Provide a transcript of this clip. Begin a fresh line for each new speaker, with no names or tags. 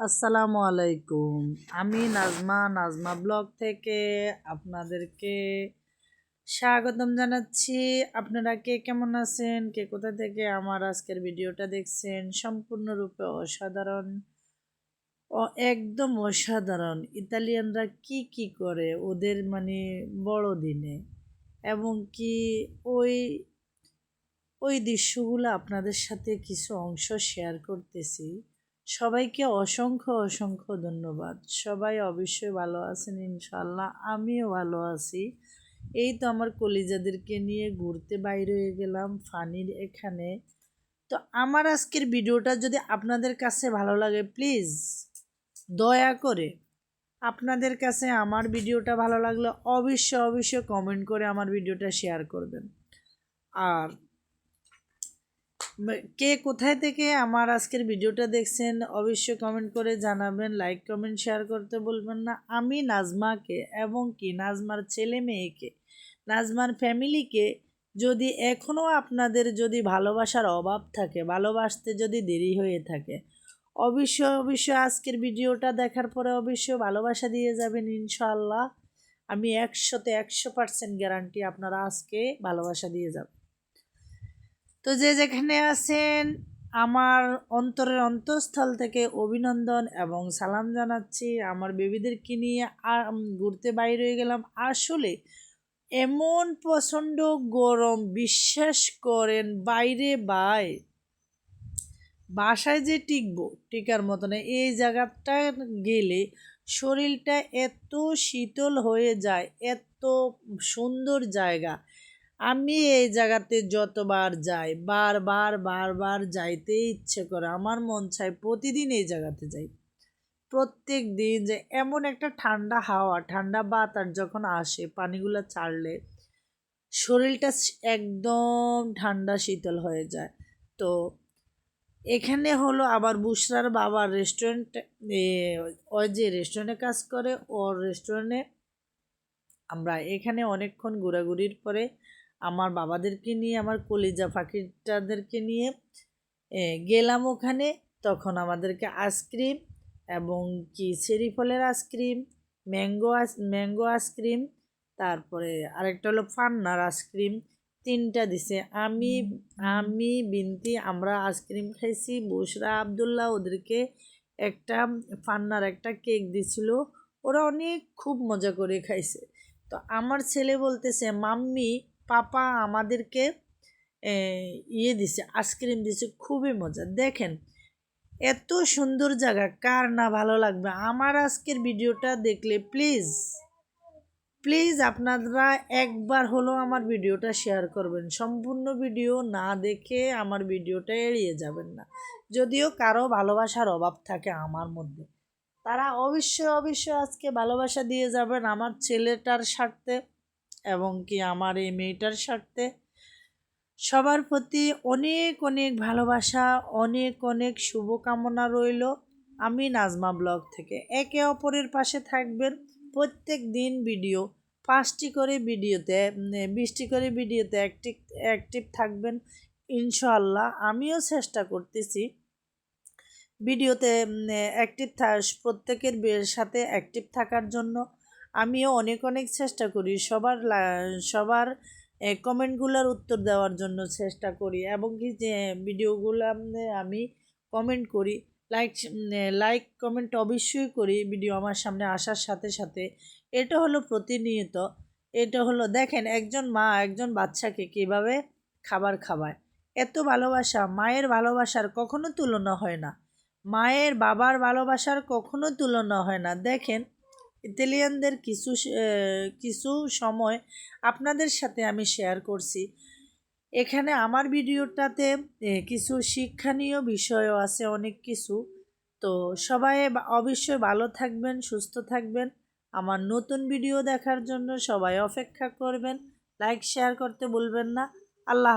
আসসালামু আলাইকুম। আমি নাজমা ব্লগ থেকে আপনাদেরকে স্বাগতম জানাচ্ছি। আপনারা কে কেমন আছেন, কে কোথা থেকে আমার আজকের ভিডিওটা দেখছেন, সম্পূর্ণরূপে অসাধারণ একদম অসাধারণ। ইতালিয়ানরা কি কি করে ওদের বড়দিনে, এবং কি ওই ওই দৃশ্যগুলো আপনাদের সাথে কিছু অংশ শেয়ার করতেছি। সবাইকে অসংখ্য অসংখ্য ধন্যবাদ। সবাই অবশ্যই ভালো আছেন ইনশাল্লাহ, আমিও ভালো আছি। এই তো আমার কলিজাদেরকে নিয়ে ঘুরতে বাইরে হয়ে গেলাম ফানির এখানে। তো আমার আজকের ভিডিওটা যদি আপনাদের কাছে ভালো লাগে, প্লিজ দয়া করে আপনাদের কাছে আমার ভিডিওটা ভালো লাগলে অবশ্যই কমেন্ট করে আমার ভিডিওটা শেয়ার করবেন। আর কে কোথায় থেকে আমার আজকের ভিডিওটা দেখছেন অবশ্যই কমেন্ট করে জানাবেন, লাইক কমেন্ট শেয়ার করতে বলবেন না। আমি নাজমাকে এবং কি নাজমার ছেলে মেয়েকে, নাজমার ফ্যামিলিকে যদি এখনও আপনাদের যদি ভালোবাসার অভাব থাকে, ভালোবাসতে যদি দেরি হয়ে থাকে, অবশ্যই আজকের ভিডিওটা দেখার পরে অবশ্যই ভালোবাসা দিয়ে যাবেন ইনশাআল্লাহ। আমি 100% গ্যারান্টি আপনারা আজকে ভালোবাসা দিয়ে যাবেন। তো যে যেখানে আছেন, আমার অন্তরের অন্তঃস্থল থেকে অভিনন্দন এবং সালাম জানাচ্ছি। আমার বেবিদেরকে নিয়ে ঘুরতে বাইরে হয়ে গেলাম। আসলে এমন প্রচণ্ড গরম, বিশ্বাস করেন বাইরে বাসায় যে টিকার মতো না। এই জায়গাটা গেলে শরীরটা এত শীতল হয়ে যায়, এত সুন্দর জায়গা। আমি এই জায়গাতে যতবার যাই বারবার যাইতে ইচ্ছে করে, আমার মন চায় প্রতিদিন এই জায়গাতে যাই। প্রত্যেক দিন যে এমন একটা ঠান্ডা হাওয়া, ঠান্ডা বাতাস যখন আসে, পানিগুলো ছাড়লে শরীরটা একদম ঠান্ডা শীতল হয়ে যায়। তো এখানে হলো আবার বুশরার বাবার রেস্টুরেন্ট, ওই যে রেস্টুরেন্টে কাজ করে, ওর রেস্টুরেন্টে আমরা এখানে অনেকক্ষণ ঘোরাঘুরির পরে আমার বাবাদেরকে নিয়ে, আমার কলিজা পাখিটাদেরকে নিয়ে গেলাম ওখানে। তখন আমাদেরকে আইসক্রিম এবং কি চেরি ফলের আইসক্রিম, ম্যাঙ্গো আইসক্রিম, তারপরে আরেকটা হলো ফান্নার আইসক্রিম, 3টা দিছে। আমি বিনতি আমরা আইসক্রিম খাইছি। বুশরা আবদুল্লাহ ওদেরকে একটা ফান্নার একটা কেক দিছিল। ওরা অনেক খুব মজা করে খাইছে। তো আমার ছেলে বলতেছে, মাম্মি পাপা আমাদেরকে দিছে, আইসক্রিম দিছে, খুবই মজা। দেখেন এত সুন্দর জায়গা, কার না ভালো লাগবে। আমার আজকের ভিডিওটা দেখলে প্লিজ আপনারা একবার হলো আমার ভিডিওটা শেয়ার করবেন। সম্পূর্ণ ভিডিও না দেখে আমার ভিডিওটা এড়িয়ে যাবেন না। যদিও কারো ভালোবাসার অভাব থাকে আমার মধ্যে, তারা অবশ্যই আজকে ভালোবাসা দিয়ে যাবেন আমার ছেলেটার স্বার্থে এবং কি আমার এই মেয়েটার স্বার্থে। সবার প্রতি অনেক ভালোবাসা, অনেক শুভকামনা রইল। আমি নাজমা ব্লগ থেকে। একে অপরের পাশে থাকবেন। প্রত্যেক দিন ভিডিও 5টি করে ভিডিওতে 20টি করে ভিডিওতে অ্যাক্টিভ থাকবেন ইনশাআল্লাহ। আমিও চেষ্টা করতেছি ভিডিওতে অ্যাক্টিভ প্রত্যেকের সাথে অ্যাক্টিভ থাকার জন্য। আমিও অনেক চেষ্টা করি সবার কমেন্টগুলোর উত্তর দেওয়ার জন্য চেষ্টা করি, এবং কি যে ভিডিওগুলো আমি কমেন্ট করি, লাইক কমেন্ট অবশ্যই করি ভিডিও আমার সামনে আসার সাথে সাথে। এটা হলো প্রতিনিয়ত। এটা হলো দেখেন একজন মা একজন বাচ্চাকে কীভাবে খাবার খাওয়ায়। এত ভালোবাসা, মায়ের ভালোবাসার কখনো তুলনা হয় না, মায়ের বাবার ভালোবাসার কখনো তুলনা হয় না। দেখেন ইতালিয়ানদের কিছু সময় আপনাদের সাথে আমি শেয়ার করছি। এখানে আমার ভিডিওটাতে কিছু শিক্ষণীয় বিষয়ও আছে, অনেক কিছু। তো সবাই অবশ্যই ভালো থাকবেন, সুস্থ থাকবেন। আমার নতুন ভিডিও দেখার জন্য সবাই অপেক্ষা করবেন। লাইক শেয়ার করতে ভুলবেন না। আল্লাহ।